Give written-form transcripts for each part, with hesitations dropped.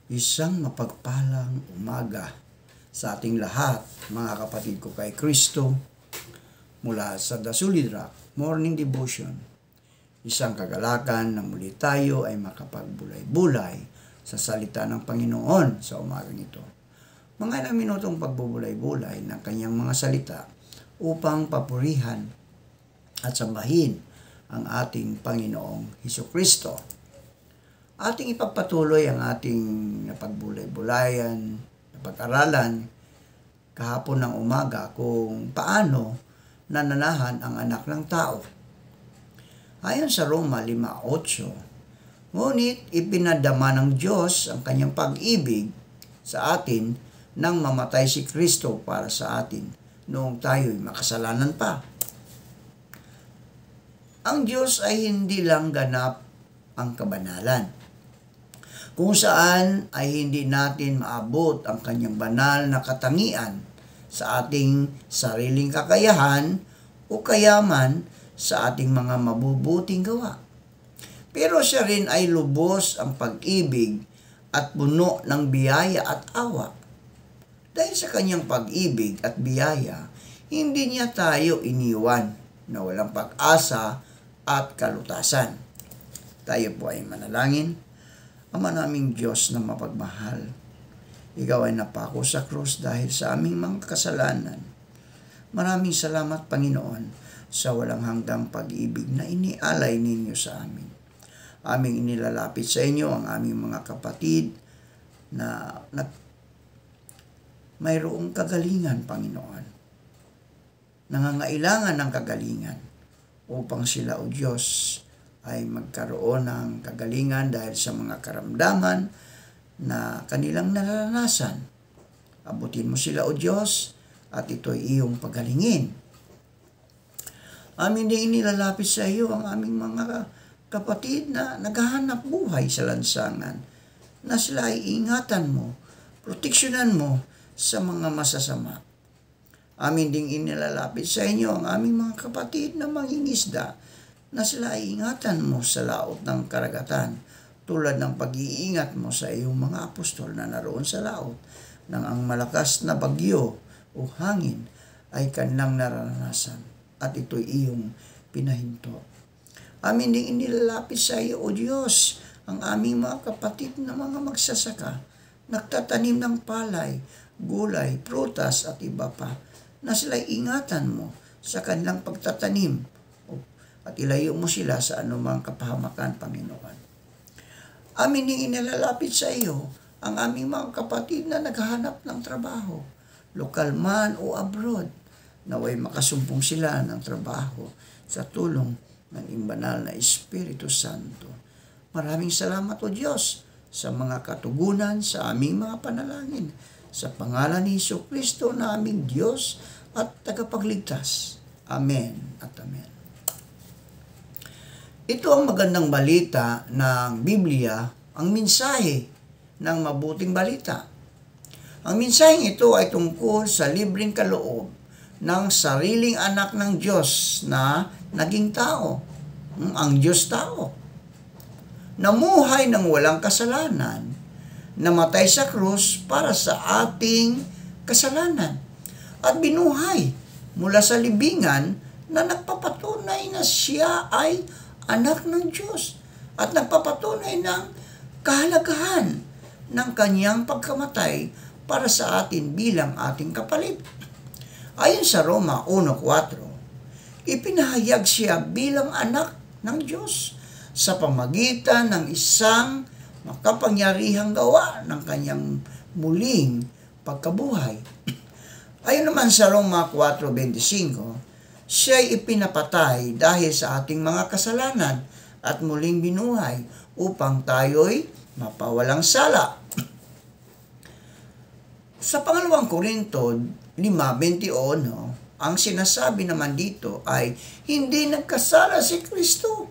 Isang mapagpalang umaga sa ating lahat, mga kapatid ko kay Kristo, mula sa The Solid Rock Morning Devotion. Isang kagalakan na muli tayo ay makapagbulay-bulay sa salita ng Panginoon sa umagang ito. Mga ilang minutong pagbubulay-bulay ng kanyang mga salita upang papurihan at sambahin ang ating Panginoong Hesukristo. Ating ipagpatuloy ang ating napagbulay-bulayan, napag-aralan kahapon ng umaga kung paano nananahan ang anak ng tao. Ayon sa Roma 5:8, ngunit ipinadama ng Diyos ang kanyang pag-ibig sa atin nang mamatay si Kristo para sa atin noong tayo'y makasalanan pa. Ang Diyos ay hindi lang ganap ang kabanalan, kung saan ay hindi natin maabot ang kanyang banal na katangian sa ating sariling kakayahan o kayaman sa ating mga mabubuting gawa. Pero siya rin ay lubos ang pag-ibig at puno ng biyaya at awa. Dahil sa kanyang pag-ibig at biyaya, hindi niya tayo iniwan na walang pag-asa at kalutasan. Tayo po ay manalangin. Ama naming Diyos na mapagmahal, Ikaw ay napako sa krus dahil sa aming mga kasalanan. Maraming salamat, Panginoon, sa walang hanggang pag-ibig na inialay ninyo sa amin. Aming inilalapit sa inyo ang aming mga kapatid na mayroong kagalingan, Panginoon. Nangangailangan ng kagalingan upang sila, O Diyos, ay magkaroon ng kagalingan dahil sa mga karamdaman na kanilang nararanasan. Abutin mo sila, O Diyos, at ito'y iyong pagalingin. Amin din inilalapit sa iyo ang aming mga kapatid na naghahanap buhay sa lansangan, na sila ay ingatan mo, proteksyonan mo sa mga masasama. Amin ding inilalapit sa inyo ang aming mga kapatid na mangingisda, na sila ay ingatan mo sa laot ng karagatan, tulad ng pag-iingat mo sa iyong mga apostol na naroon sa laot, nang ang malakas na bagyo o hangin ay kanilang naranasan, at ito'y iyong pinahinto. Amin ding inilalapit sa iyo, O Diyos, ang aming mga kapatid na mga magsasaka, nagtatanim ng palay, gulay, prutas at iba pa, na sila'y ingatan mo sa kanilang pagtatanim at ilayo mo sila sa anumang kapahamakan, Panginoon. Amin din inilalapit sa iyo ang aming mga kapatid na naghahanap ng trabaho, lokal man o abroad, naway makasumpong sila ng trabaho sa tulong ng imbanal na Espiritu Santo. Maraming salamat, O Diyos, sa mga katugunan sa aming mga panalangin, sa pangalan ni Hesukristo na aming Diyos at tagapagligtas. Amen at amen. Ito ang magandang balita ng Biblia, ang mensahe ng mabuting balita. Ang mensaheng ito ay tungkol sa libreng kaloob ng sariling anak ng Diyos na naging tao, ang Diyos tao. Namuhay ng walang kasalanan, namatay sa krus para sa ating kasalanan, at binuhay mula sa libingan na nagpapatunay na siya ay anak ng Diyos at nagpapatunay ng kahalagahan ng kanyang pagkamatay para sa atin bilang ating kapalit. Ayon sa Roma 1:4, ipinahayag siya bilang anak ng Diyos sa pamagitan ng isang makapangyarihang gawa ng kanyang muling pagkabuhay. Ayon naman sa Roma 4:25, siya'y ipinapatay dahil sa ating mga kasalanan at muling binuhay upang tayo'y mapawalang sala. Sa pangalawang Korinto 5:21, ang sinasabi naman dito ay hindi nagkasala si Kristo,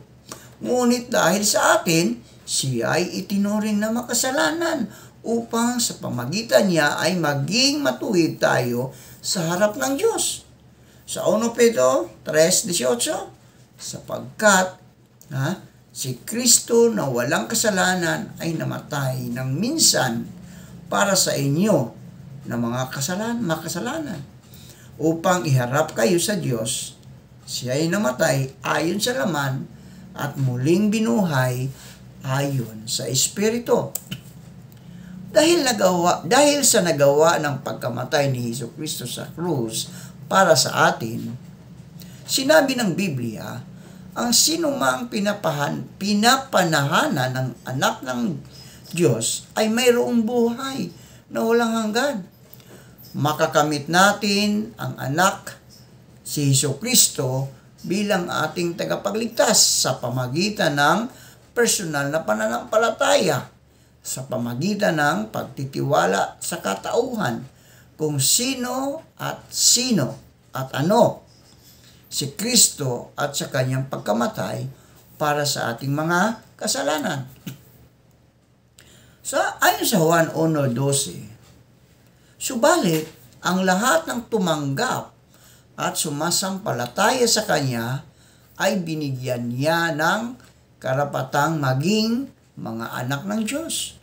ngunit dahil sa atin, siya ay itinuring na makasalanan upang sa pamagitan niya ay maging matuwid tayo sa harap ng Diyos. Sa 1 Pedro 3:18, sapagkat Si Kristo na walang kasalanan ay namatay ng minsan para sa inyo na mga makasalanan upang iharap kayo sa Diyos. Siya ay namatay ayon sa laman at muling binuhay ayon sa Espiritu. Dahil sa nagawa ng pagkamatay ni Hesukristo sa krus para sa atin, sinabi ng Biblia, ang sinumang pinapanahanan ng anak ng Diyos ay mayroong buhay na walang hanggan. Makakamit natin ang anak, si Hesukristo, bilang ating tagapagligtas sa pamagitan ng personal na pananampalataya, sa pamagitan ng pagtitiwala sa katauhan kung sino at ano si Kristo at sa kanyang pagkamatay para sa ating mga kasalanan. Ayon sa Juan 1:12, subalit ang lahat ng tumanggap at sumasampalataya sa Kanya ay binigyan niya ng karapatang maging mga anak ng Diyos.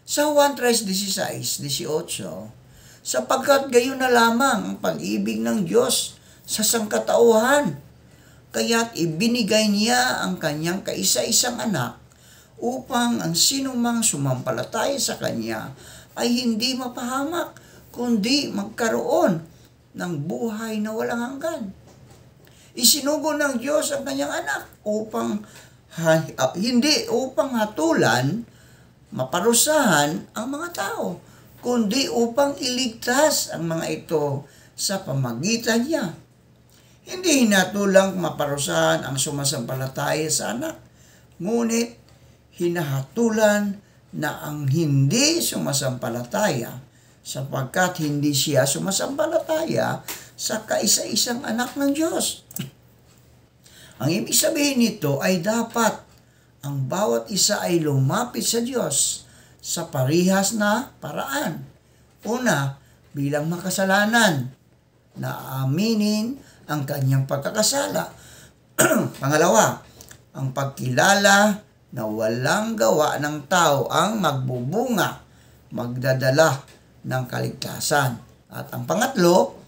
Sa Juan 3:16-18, sapagkat gayon na lamang ang pag-ibig ng Diyos sa sangkatauhan, kaya't ibinigay niya ang kanyang kaisa-isang anak upang ang sinumang sumampalataya sa kanya ay hindi mapahamak, kundi magkaroon ng buhay na walang hanggan. Isinugo ng Diyos ang kanyang anak hindi upang hatulan, maparusahan ang mga tao, kundi upang iligtas ang mga ito sa pamagitan niya. Hindi hinatulang maparusahan ang sumasampalataya sa anak, ngunit hinahatulan na ang hindi sumasampalataya sapagkat hindi siya sumasampalataya sa kaisa-isang anak ng Diyos. Ang ibig sabihin nito ay dapat ang bawat isa ay lumapit sa Diyos sa parihas na paraan. Una, bilang makasalanan, na aminin ang kanyang pagkakasala. Pangalawa, ang pagkilala na walang gawa ng tao ang magdadala ng kaligtasan. At ang pangatlo,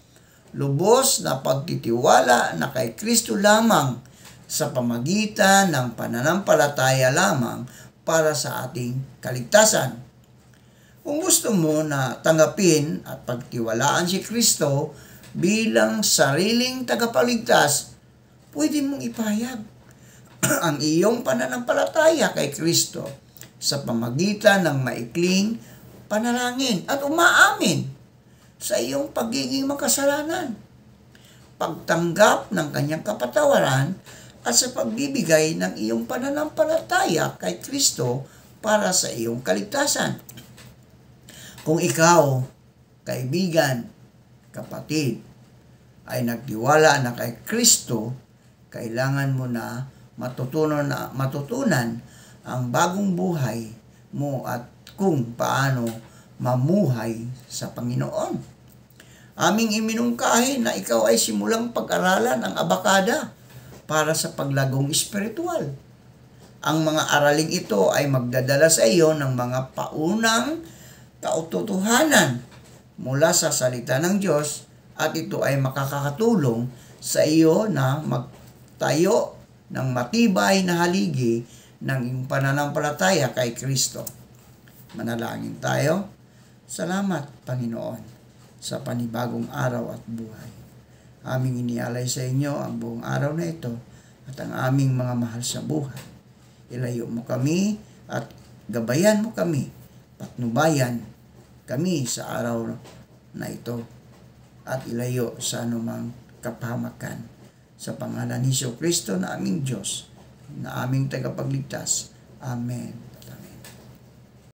lubos na pagtitiwala na kay Kristo lamang sa pamagitan ng pananampalataya lamang para sa ating kaligtasan. Kung gusto mo na tanggapin at pagtiwalaan si Kristo bilang sariling tagapagligtas, pwede mong ipahayag ang iyong pananampalataya kay Kristo sa pamagitan ng maikling panalangin at umaamin sa iyong pagiging makasalanan, pagtanggap ng kanyang kapatawaran at sa pagbibigay ng iyong pananampalataya kay Kristo para sa iyong kaligtasan. Kung ikaw, kaibigan, kapatid, ay nagtiwala na kay Kristo, kailangan mo na matutunan ang bagong buhay mo at kung paano mamuhay sa Panginoon. Aming iminungkahi na ikaw ay simulang pag-aralan ang abakada para sa paglagong espiritual. Ang mga araling ito ay magdadala sa iyo ng mga paunang kaututuhanan mula sa salita ng Diyos at ito ay makakatulong sa iyo na magtayo ng matibay na haligi ng iyong pananampalataya kay Kristo. Manalangin tayo. Salamat, Panginoon, sa panibagong araw at buhay. Aming inialay sa inyo ang buong araw na ito at ang aming mga mahal sa buhay. Ilayo mo kami at gabayan mo kami, patnubayan kami sa araw na ito at ilayo sa anumang kapahamakan. Sa pangalan ni Jesucristo na aming Diyos, na aming tagapagligtas. Amen.